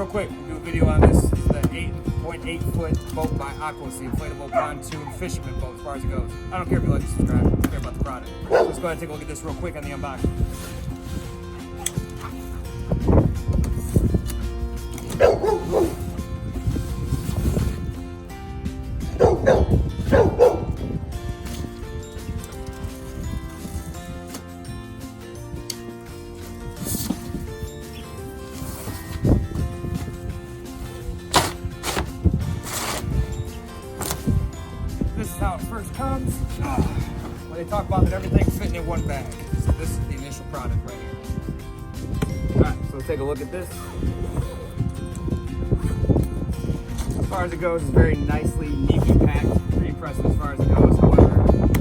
quick, we'll do a video on this. This is the 8.8 foot boat by Aquos, the inflatable pontoon fisherman boat as far as it goes. I don't care if you like to subscribe, I don't care about the product. Let's go ahead and take a look at this real quick on the unboxing. This is how it first comes. When they talk about that everything's fitting in one bag. So this is the initial product right here. Alright, so let's take a look at this. As far as it goes, it's very nicely, neatly packed. Pretty impressive as far as it goes. However,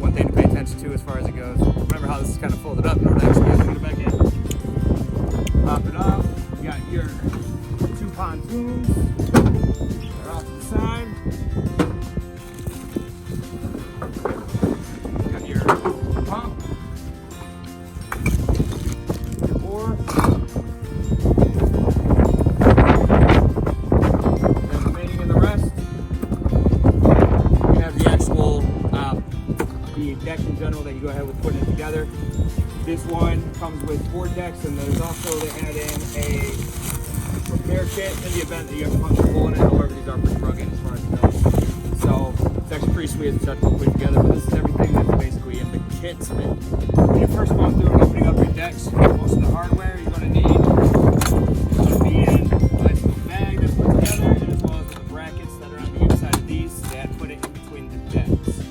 one thing to pay attention to as far as it goes. Remember how this is kind of folded up in order to actually get it back in. Pop it off. You got your two pontoons. They're off to the side. Deck in general that you go ahead with putting it together. This one comes with 4 decks, and there's also they add in a repair kit in the event that you have to punch a hole in it. However, these are pretty rugged as far as it goes. So it's actually pretty sweet as to put together. But this is everything that's basically in the kit. When you first go through and opening up your decks, most of the hardware you're going to need will be in a nice little bag that's put together, and as well as the brackets that are on the inside of these. They had to put it in between the decks.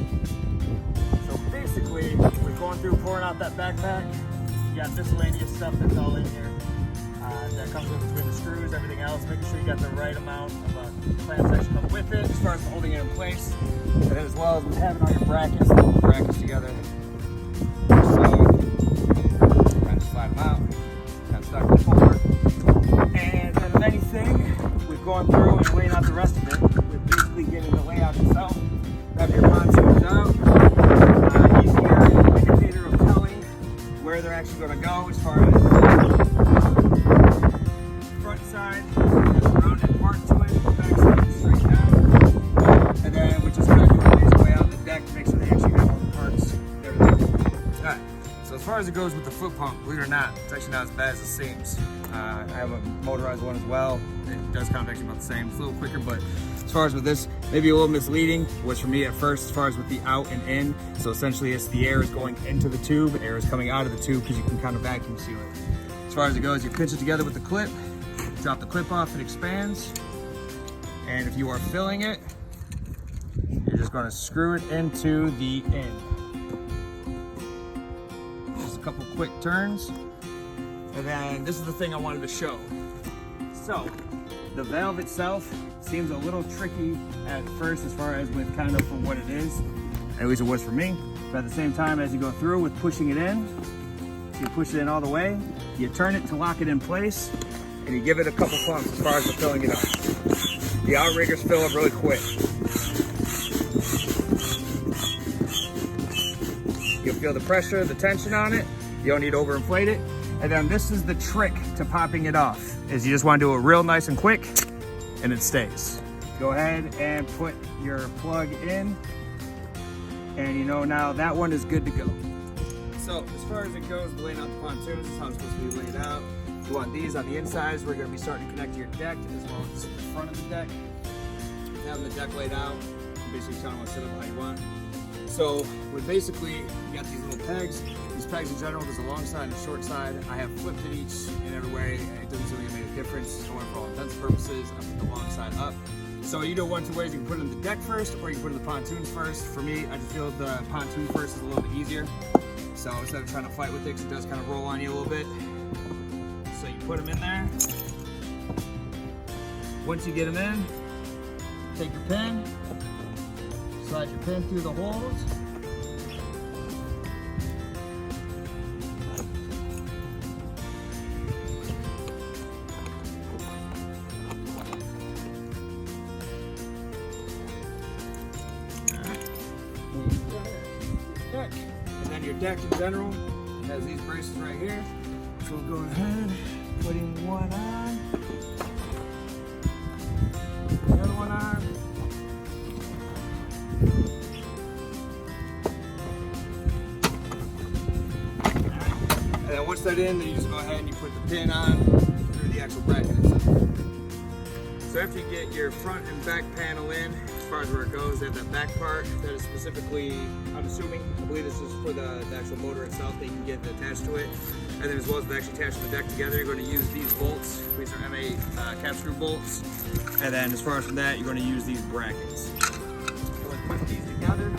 We're going through pouring out that backpack. You got miscellaneous stuff that's all in here. That comes in between the screws, everything else. Making sure you got the right amount of clamps that come with it as far as holding it in place. And then as well as having all your brackets, together. So, kind of slide them out, kind of stuck before. And then if anything, we've gone through and laying out the rest of it. We're basically getting the layout itself. Have your pontoons out. Where they're actually going to go as far as front side, there's a rounded part to it, back side straight down, and then we're just going to do these way out the deck to make sure they actually have all the parts and everything. Alright, so as far as it goes with the foot pump, believe it or not, it's actually not as bad as it seems. I have a motorized one as well. It does kind of actually about the same. It's a little quicker, but as far as with this, maybe a little misleading was for me at first as far as with the out and in. So essentially it's the air is going into the tube, air is coming out of the tube because you can kind of vacuum seal it. As far as it goes, you pinch it together with the clip, drop the clip off, it expands. And if you are filling it, you're just going to screw it into the end. Just a couple quick turns. And then this is the thing I wanted to show. So the valve itself seems a little tricky at first as far as with kind of for what it is. At least it was for me. But at the same time, as you go through with pushing it in, you push it in all the way, you turn it to lock it in place, and you give it a couple pumps as far as the filling it up. The outriggers fill up really quick. You'll feel the pressure, the tension on it. You don't need to overinflate it. And then this is the trick to popping it off, is you just want to do it real nice and quick, and it stays. Go ahead and put your plug in, and you know now that one is good to go. So as far as it goes, laying out the pontoons, this is how it's supposed to be laid out. You want these on the insides. We're going to be starting to connect to your deck as well as the front of the deck. Having the deck laid out, you basically kind of want to set up how you want. So we basically got these little pegs. These pegs in general, there's a long side and a short side. I have flipped it each in every way, and it doesn't really make a difference. Going for all intents and purposes, I put the long side up. So you do one of two ways. You can put it in the deck first, or you can put it in the pontoons first. For me, I just feel the pontoon first is a little bit easier. So instead of trying to fight with it, because it does kind of roll on you a little bit. So you put them in there. Once you get them in, take your pin, slide your pin through the holes. And then your deck in general has these braces right here. So we'll go ahead, putting one on. that in, then you just go ahead and you put the pin on through the actual bracket itself. So after you get your front and back panel in, as far as where it goes, they have that back part that is specifically, I'm assuming, I believe this is for the actual motor itself that you can get attached to it. And then as well as actually attached to the deck together, you're going to use these bolts. These are MA cap screw bolts. And then as far as from that, you're going to use these brackets. So when you put these together,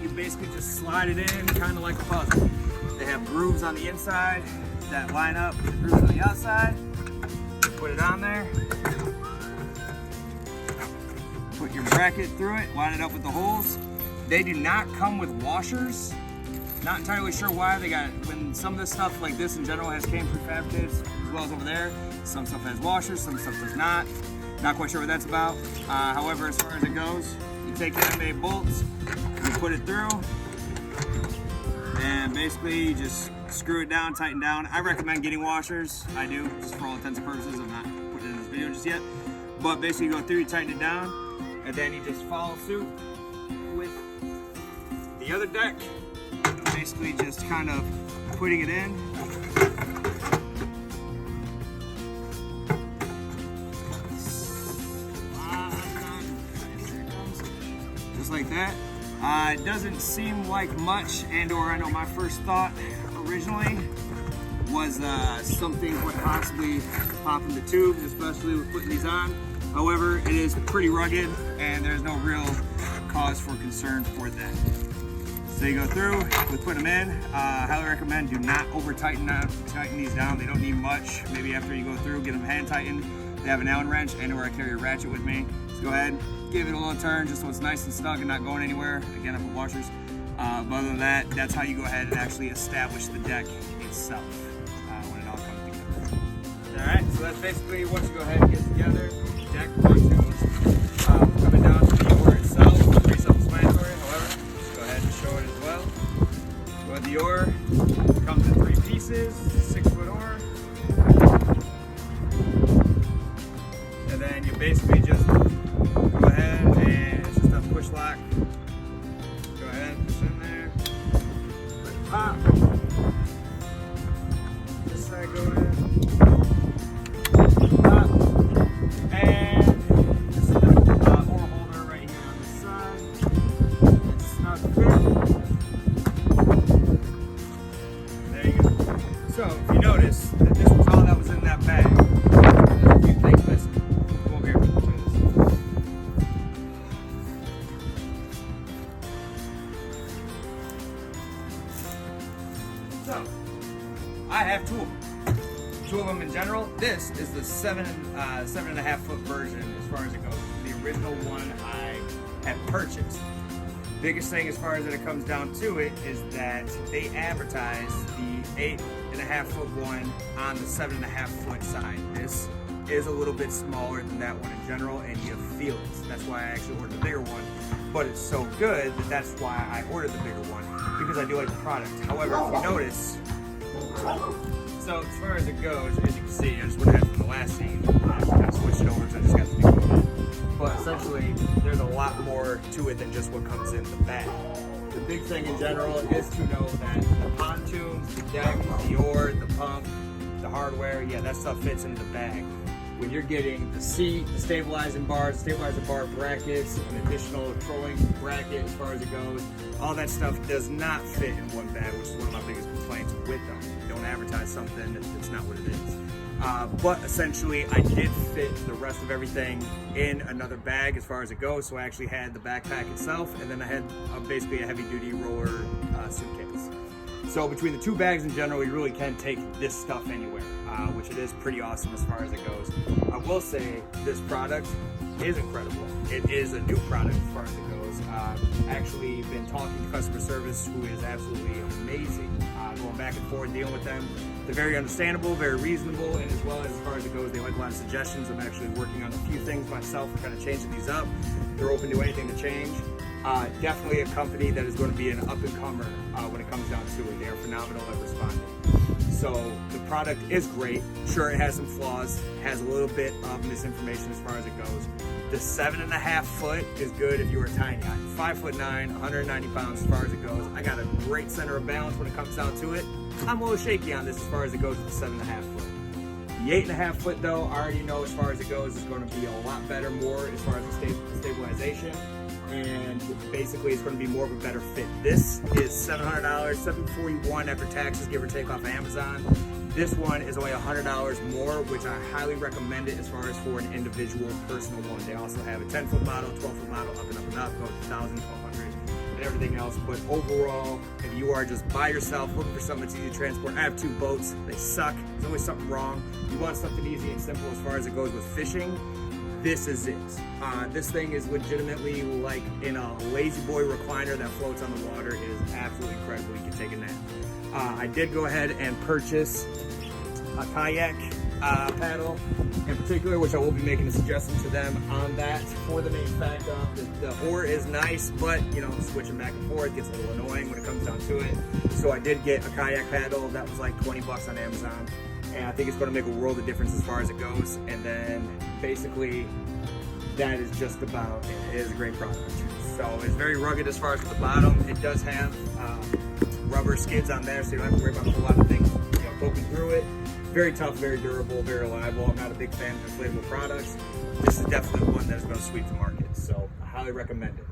you basically just slide it in kind of like a puzzle. They have grooves on the inside that line up with the grooves on the outside. You put it on there. Put your bracket through it, line it up with the holes. They do not come with washers. Not entirely sure why. They got, when some of this stuff like this in general came prefabricated, as well as over there. Some stuff has washers, some stuff does not. Not quite sure what that's about. However, as far as it goes, you take the MA bolts, you put it through, and basically you just screw it down, tighten down. I recommend getting washers. I do, just for all intents and purposes. I'm not putting it in this video just yet. But basically you go through, you tighten it down, and then you just follow suit with the other deck. Basically just kind of putting it in. Just like that. It doesn't seem like much, and or I know my first thought originally was something would possibly pop in the tubes, especially with putting these on. However, it is pretty rugged and there's no real cause for concern for that. So you go through, we put them in. Highly recommend do not over tighten these down. They don't need much. Maybe after you go through, get them hand tightened. They have an Allen wrench, and or I carry a ratchet with me. So go ahead, give it a little turn just so it's nice and snug and not going anywhere. Again, I put washers. But other than that, that's how you go ahead and actually establish the deck itself when it all comes together. All right, so that's basically what you go ahead and get together. Deck pontoons coming down to the oar itself. Pretty self-explanatory, however, just go ahead and show it as well. So the oar comes in 3 pieces, 6-foot oar. And then you basically just go ahead and it's just a push lock. Go ahead, push in there. Let it pop. This side go in. Pop. And this is the oar holder right here on this side. It's snug fit. There you go. So if you notice that this was all that was in that bag. There's a few things missing. Come over here. Show you this. So I have 2 of them. 2 of them in general. This is the 7.5-foot version as far as it goes. The original one I had purchased. Biggest thing as far as it comes down to it is that they advertise the 8.5-foot one on the 7.5-foot side. This is a little bit smaller than that one in general, and you feel it. That's why I actually ordered the bigger one. But it's so good that that's why I ordered the bigger one, because I do like the product. However, if you notice, so as far as it goes, as you can see, I just went ahead from the last scene. I just kind of switched it over, so I just got the new one. But essentially, there's a lot more to it than just what comes in the bag. The big thing in general is to know that the pontoons, the deck, the oar, the pump, the hardware, yeah, that stuff fits into the bag. When you're getting the seat, the stabilizer bar brackets, an additional trolling bracket as far as it goes, all that stuff does not fit in one bag, which is one of my biggest complaints with them. Don't advertise something that's not what it is. But essentially, I did fit the rest of everything in another bag as far as it goes. So I actually had the backpack itself, and then I had basically a heavy-duty roller suitcase. So between the 2 bags in general, you really can take this stuff anywhere, which it is pretty awesome as far as it goes. I will say this product is incredible. It is a new product as far as it goes. Actually been talking to customer service, who is absolutely amazing. Going back and forth, dealing with them. They're very understandable, very reasonable, and as well as far as it goes, they like a lot of suggestions. I'm actually working on a few things myself, kind of changing these up. They're open to anything to change. Definitely a company that is going to be an up-and-comer when it comes down to it. They are phenomenal at responding. So the product is great. Sure, it has some flaws, has a little bit of misinformation as far as it goes. The 7.5-foot is good if you were tiny. I'm 5'9", 190 pounds as far as it goes. I got a great center of balance when it comes down to it. I'm a little shaky on this as far as it goes with the 7.5 foot. The 8.5 foot though, I already know as far as it goes is going to be a lot better, more as far as the stabilization, and basically it's going to be more of a better fit. This is $700, $741 after taxes, give or take, off of Amazon. This one is only $100 more, which I highly recommend it as far as for an individual personal one. They also have a 10-foot model, 12-foot model, up and up and up, goes to 1,000, 1,200, and everything else. But overall, if you are just by yourself looking for something that's easy to transport, I have 2 boats, they suck, there's always something wrong. You want something easy and simple as far as it goes with fishing, this is it. This thing is legitimately like in a lazy boy recliner that floats on the water. It is absolutely incredible. You can take a nap. I did go ahead and purchase a kayak paddle in particular, which I will be making a suggestion to them on that, for the main fact of the oar is nice, but you know, switching back and forth gets a little annoying when it comes down to it. So I did get a kayak paddle that was like 20 bucks on Amazon, and I think it's going to make a world of difference as far as it goes. And then basically that is just about it. It is a great product. So it's very rugged as far as the bottom. It does have rubber skids on there, so you don't have to worry about a whole lot of things, you know, poking through it. Very tough, very durable, very reliable. I'm not a big fan of inflatable products. This is definitely one that is going to sweep the market, so I highly recommend it.